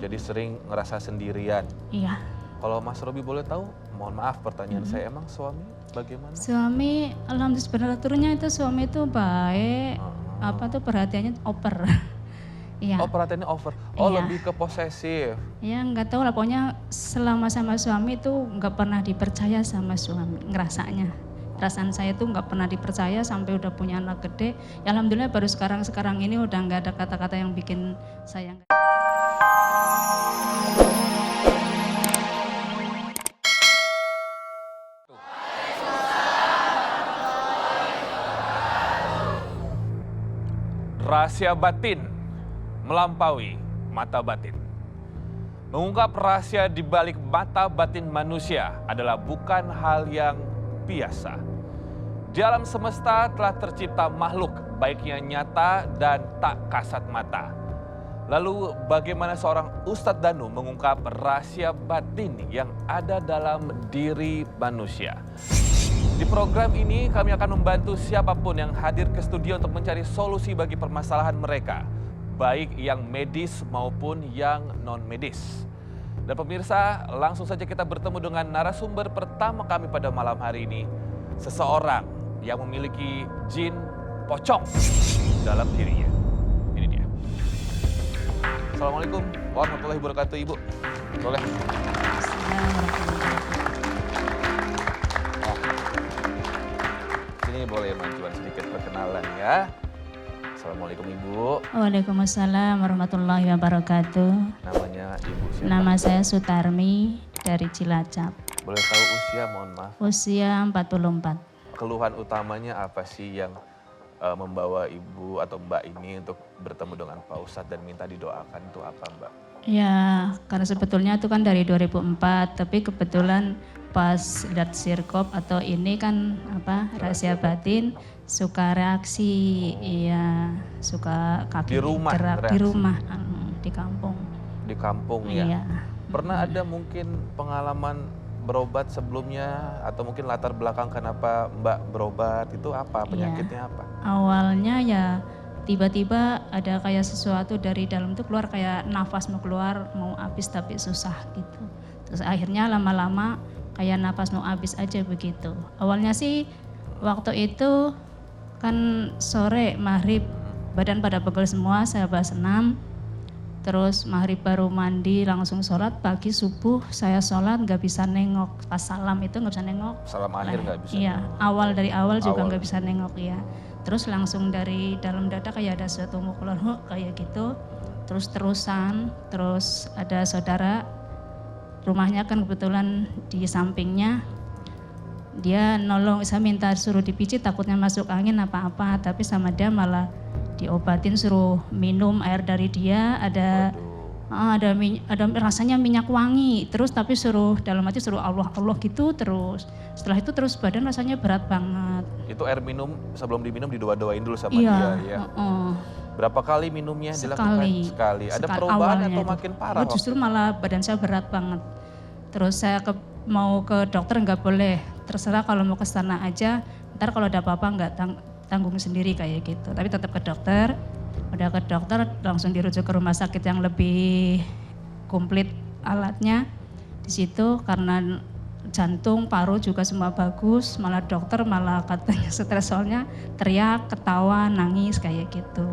Jadi sering ngerasa sendirian. Iya. Kalau Mas Robi boleh tahu, mohon maaf pertanyaan saya, emang suami bagaimana? Suami, alhamdulillah sebenarnya itu suami itu baik, perhatiannya oper. Iya. Oh perhatiannya over, oh Iya. lebih ke posesif. Ya nggak tahu lah, pokoknya selama sama suami itu nggak pernah dipercaya sama suami, ngerasanya. Perasaan saya tuh nggak pernah dipercaya sampai udah punya anak gede. Ya alhamdulillah baru sekarang ini udah nggak ada kata-kata yang bikin saya nggak. Rahasia batin melampaui mata batin. Mengungkap rahasia di balik mata batin manusia adalah bukan hal yang biasa. Di alam semesta telah tercipta makhluk, baiknya nyata dan tak kasat mata. Lalu bagaimana seorang Ustadz Danu mengungkap rahasia batin yang ada dalam diri manusia? Di program ini kami akan membantu siapapun yang hadir ke studio untuk mencari solusi bagi permasalahan mereka, baik yang medis maupun yang non-medis. Dan pemirsa, langsung saja kita bertemu dengan narasumber pertama kami pada malam hari ini, seseorang yang memiliki jin pocong dalam dirinya. Ini dia. Assalamualaikum warahmatullahi wabarakatuh, Ibu. Boleh? Sini boleh bantuan sedikit perkenalan ya. Assalamualaikum Ibu. Waalaikumsalam warahmatullahi wabarakatuh. Namanya Ibu siapa? Nama saya Sutarmi dari Cilacap. Boleh tahu usia, mohon maaf. Usia 44. Keluhan utamanya apa sih yang membawa Ibu atau Mbak ini untuk bertemu dengan Pak Ustadz dan minta didoakan, itu apa Mbak? Ya, karena sebetulnya itu kan dari 2004, tapi kebetulan pas lihat sirkop atau ini kan rahasia batin, suka reaksi, iya, suka kaki Di rumah gerak reaksi? di rumah, di kampung. Di kampung ya? Iya. Pernah ada mungkin pengalaman berobat sebelumnya atau mungkin latar belakang kenapa Mbak berobat itu apa, penyakitnya apa? Awalnya ya tiba-tiba ada kayak sesuatu dari dalam itu keluar, kayak nafas mau keluar, mau habis tapi susah gitu. Terus akhirnya lama-lama kayak nafas mau habis aja begitu. Awalnya sih waktu itu kan sore maghrib badan pada pegel semua, saya senam. Terus maghrib baru mandi langsung sholat, pagi subuh saya sholat nggak bisa nengok, pas salam itu nggak bisa nengok. Salam akhir nggak bisa? Iya, dari awal juga Awal. nggak bisa nengok ya. Terus langsung dari dalam dada kayak ada sesuatu mau keluar kayak gitu. Terus ada saudara, rumahnya kan kebetulan di sampingnya. Dia nolong, saya minta suruh dipijit takutnya masuk angin apa-apa, tapi sama dia malah diobatin, suruh minum air dari dia, ada rasanya minyak wangi, terus tapi suruh dalam hati suruh Allah gitu terus. Setelah itu terus badan rasanya berat banget. Itu air minum sebelum diminum didoa-doain dulu sama Iya, dia ya? Berapa kali minumnya dilakukan? Sekali. Ada Sekali perubahan awalnya atau itu. makin parah? Justru malah badan saya berat banget. Terus saya mau ke dokter nggak boleh, terserah kalau mau ke sana aja, ntar kalau ada apa-apa nggak tanggung sendiri kayak gitu. Tapi tetap ke dokter, udah ke dokter langsung dirujuk ke rumah sakit yang lebih komplit alatnya. Di situ karena jantung, paru juga semua bagus, malah dokter malah katanya stres soalnya teriak, ketawa, nangis kayak gitu.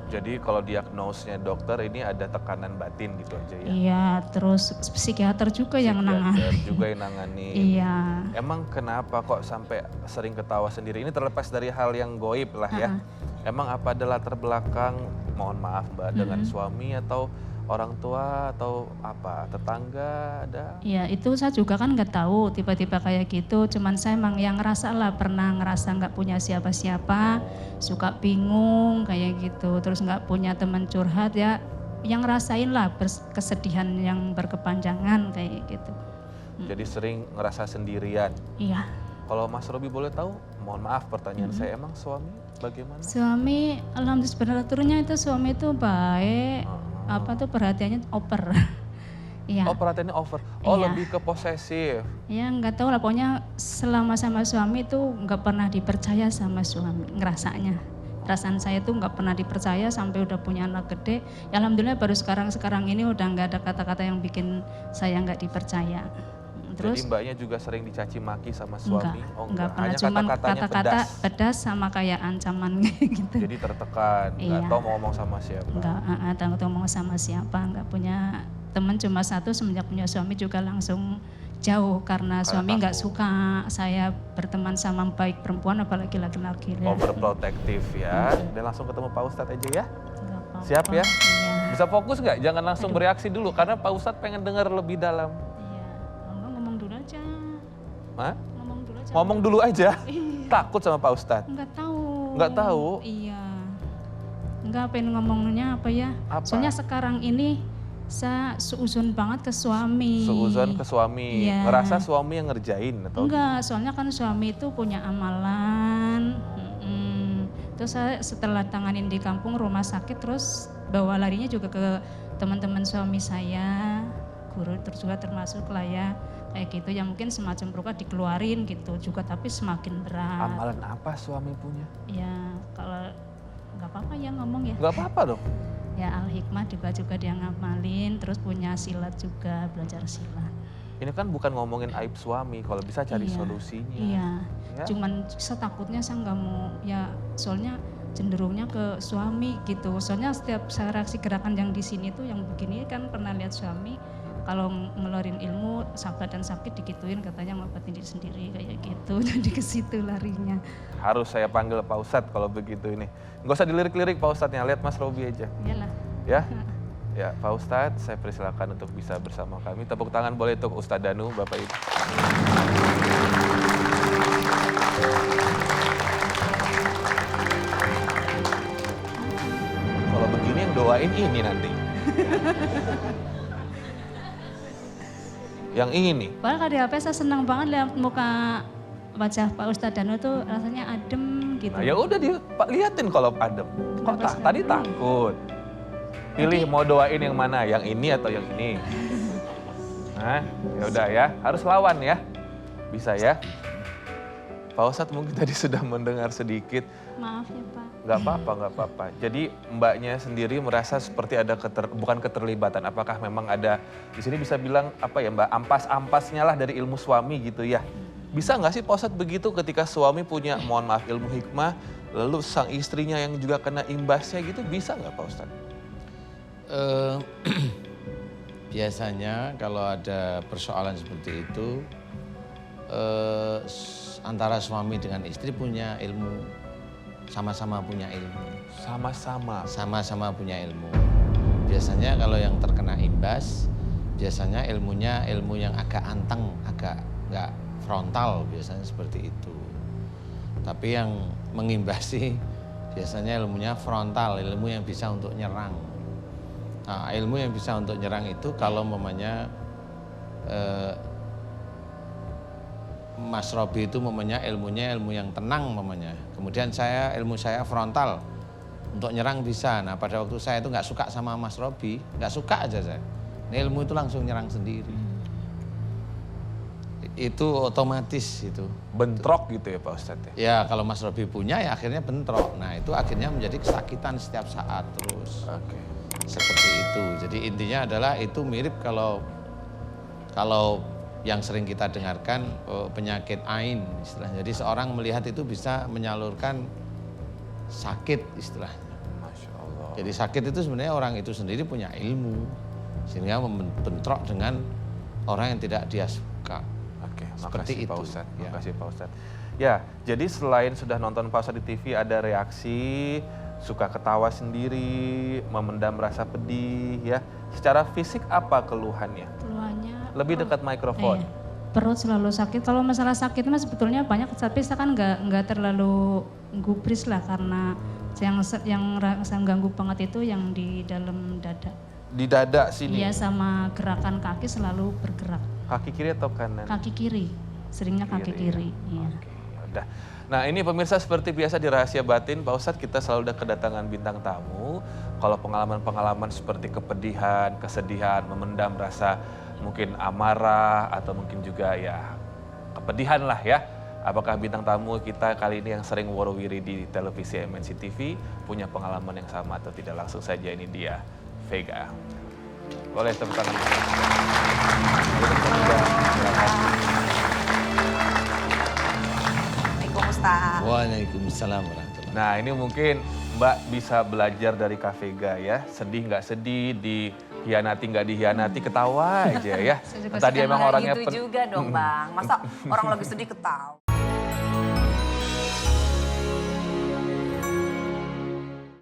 Jadi kalau diagnosnya dokter ini ada tekanan batin gitu aja ya? Iya, terus psikiater juga yang nangani. Psikiater juga yang nangani. Iya. Emang kenapa kok sampai sering ketawa sendiri? Ini terlepas dari hal yang goib lah ya. Emang apa ada latar belakang, mohon maaf Mbak, dengan suami atau orang tua atau apa, tetangga ada? Iya, itu saya juga kan nggak tahu tiba-tiba kayak gitu. Cuman saya emang yang ngerasa lah, pernah ngerasa nggak punya siapa-siapa, suka bingung kayak gitu. Terus nggak punya teman curhat ya, yang ngerasain lah kesedihan yang berkepanjangan kayak gitu. Jadi sering ngerasa sendirian. Iya. Kalau Mas Robi boleh tahu, mohon maaf pertanyaan saya, emang suami bagaimana? Suami, alhamdulillah sebenarnya itu suami itu baik, perhatiannya oper. Iya. Oh perhatiannya over, oh Iya. lebih ke posesif. Ya nggak tahu lah, pokoknya selama sama suami itu nggak pernah dipercaya sama suami, ngerasanya. perasaan saya tuh nggak pernah dipercaya sampai udah punya anak gede. Ya alhamdulillah baru sekarang ini udah nggak ada kata-kata yang bikin saya nggak dipercaya. Terus Jadi mbaknya juga sering dicaci maki sama suami? enggak pernah, Hanya cuman kata-katanya kata-kata pedas sama kayak ancaman gitu. Jadi tertekan, nggak Iya. tahu mau ngomong sama siapa. Enggak tahu ngomong sama siapa, enggak punya teman cuma satu. Semenjak punya suami juga langsung jauh karena suami nggak takut. suka saya berteman sama baik perempuan apalagi laki-laki. Overprotective ya. Dan langsung ketemu Pak Ustadz aja ya. Nggak apa-apa. Siap ya? Iya. Bisa fokus nggak? Jangan langsung bereaksi dulu karena Pak Ustadz pengen dengar lebih dalam. Iya. Ngomong dulu aja. Hah? Ngomong dulu aja. Ngomong dulu aja. Iya. Takut sama Pak Ustadz. Nggak tahu. Nggak tahu? Iya. Nggak pengen ngomongnya apa ya? Apa? Soalnya sekarang ini saya seuzon banget ke suami. Seuzon ke suami. Iya. Ngerasa suami yang ngerjain atau? Enggak, soalnya kan suami itu punya amalan. Terus saya setelah tanganin di kampung rumah sakit terus bawa larinya juga ke teman-teman suami saya, guru terus juga termasuk lah ya kayak gitu ya mungkin semacam berupa dikeluarin gitu juga tapi semakin berat. Amalan apa suami punya? Ya kalau nggak apa-apa ya ngomong ya. Nggak apa-apa dong. Ya Al-Hikmah juga dia ngamalin, terus punya silat juga, belajar silat. Ini kan bukan ngomongin aib suami, kalau bisa cari Iya. solusinya. Iya, Ya? cuman saya takutnya saya nggak mau ya soalnya cenderungnya ke suami gitu. Soalnya setiap saya reaksi gerakan yang di sini tuh yang begini kan pernah lihat suami kalau ngeluarin ilmu sabar dan sakit digituin katanya ngobatin diri sendiri kayak gitu. Jadi ke situ larinya. Harus saya panggil Pak Ustadz kalau begitu ini. Nggak usah dilirik-lirik Pak Ustadznya, lihat Mas Robi aja. Iyalah. Ya, ya Pak Ustadz saya persilakan untuk bisa bersama kami. Tepuk tangan boleh untuk Ustadz Danu, Bapak Ibu. Kalau begini yang doain ini nanti. Yang ini. Padahal kalau di HP saya senang banget lihat muka wajah Pak Ustadz Danu tuh rasanya adem gitu. Nah, ya udah liatin kalau adem. Kok Kenapa tadi sekarang? takut? Pilih mau doain yang mana, yang ini atau yang ini. Nah, ya udah ya, harus lawan ya. Bisa ya. Pak Ustadz mungkin tadi sudah mendengar sedikit. Maaf ya Pak. Nggak apa-apa, nggak apa-apa. Jadi mbaknya sendiri merasa seperti ada bukan keterlibatan. Apakah memang ada, di sini bisa bilang apa ya mbak, ampas-ampasnya lah dari ilmu suami gitu ya. Bisa nggak sih Pak Ustadz begitu ketika suami punya, mohon maaf, ilmu hikmah, lalu sang istrinya yang juga kena imbasnya gitu, bisa nggak Pak Ustadz? Biasanya kalau ada persoalan seperti itu, antara suami dengan istri punya ilmu, sama-sama punya ilmu. Sama-sama punya ilmu. Biasanya kalau yang terkena imbas, biasanya ilmunya ilmu yang agak anteng, agak nggak frontal, biasanya seperti itu. Tapi yang mengimbasi biasanya ilmunya frontal, ilmu yang bisa untuk nyerang. Nah, ilmu yang bisa untuk nyerang itu kalau umpamanya Mas Robi itu umpamanya ilmunya ilmu yang tenang umpamanya. Kemudian ilmu saya frontal untuk nyerang bisa. Nah pada waktu saya itu nggak suka sama Mas Robi, nggak suka aja saya. Ini ilmu itu langsung nyerang sendiri. Itu otomatis itu. Bentrok gitu ya Pak Ustadz ya? Ya kalau Mas Robi punya ya akhirnya bentrok. Nah itu akhirnya menjadi kesakitan setiap saat terus. Oke. Seperti itu. Jadi intinya adalah itu mirip kalau yang sering kita dengarkan penyakit ain istilahnya. Jadi seorang melihat itu bisa menyalurkan sakit istilahnya. Masya Allah. Jadi sakit itu sebenarnya orang itu sendiri punya ilmu sehingga membentrok dengan orang yang tidak dia suka. Oke, Seperti makasih Pak itu, Ustadz. ya. Makasih Pak Ustadz. Ya, jadi selain sudah nonton Pak Ustadz di TV ada reaksi, suka ketawa sendiri, memendam rasa pedih ya. Secara fisik apa keluhannya? Keluhannya Lebih dekat mikrofon. iya, perut selalu sakit. Kalau masalah sakit mah sebetulnya banyak, tapi saya kan nggak terlalu gubris lah karena yang rasa ganggu banget itu yang di dalam dada. Di dada sini. Iya sama gerakan kaki selalu bergerak. Kaki kiri atau kanan? Kaki kiri, seringnya kaki kiri. Iya. Oke, udah. Nah ini pemirsa seperti biasa di Rahasia Batin, Pak Ustadz kita selalu ada kedatangan bintang tamu. Kalau pengalaman-pengalaman seperti kepedihan, kesedihan, memendam rasa mungkin amarah atau mungkin juga ya kepedihan lah ya. Apakah bintang tamu kita kali ini yang sering warawiri di televisi MNC TV punya pengalaman yang sama atau tidak? Langsung saja, ini dia, Vega. Boleh tepuk tangan. Assalamualaikum Ustaz. Waalaikumsalam warahmatullahi. Nah, ini mungkin Mbak bisa belajar dari Kak Vega ya. Sedih nggak sedih, dihianati nggak dihianati, ketawa aja ya. Saya juga Tadi suka emang Nggak orangnya gitu juga dong Bang. Masa orang lagi sedih ketawa.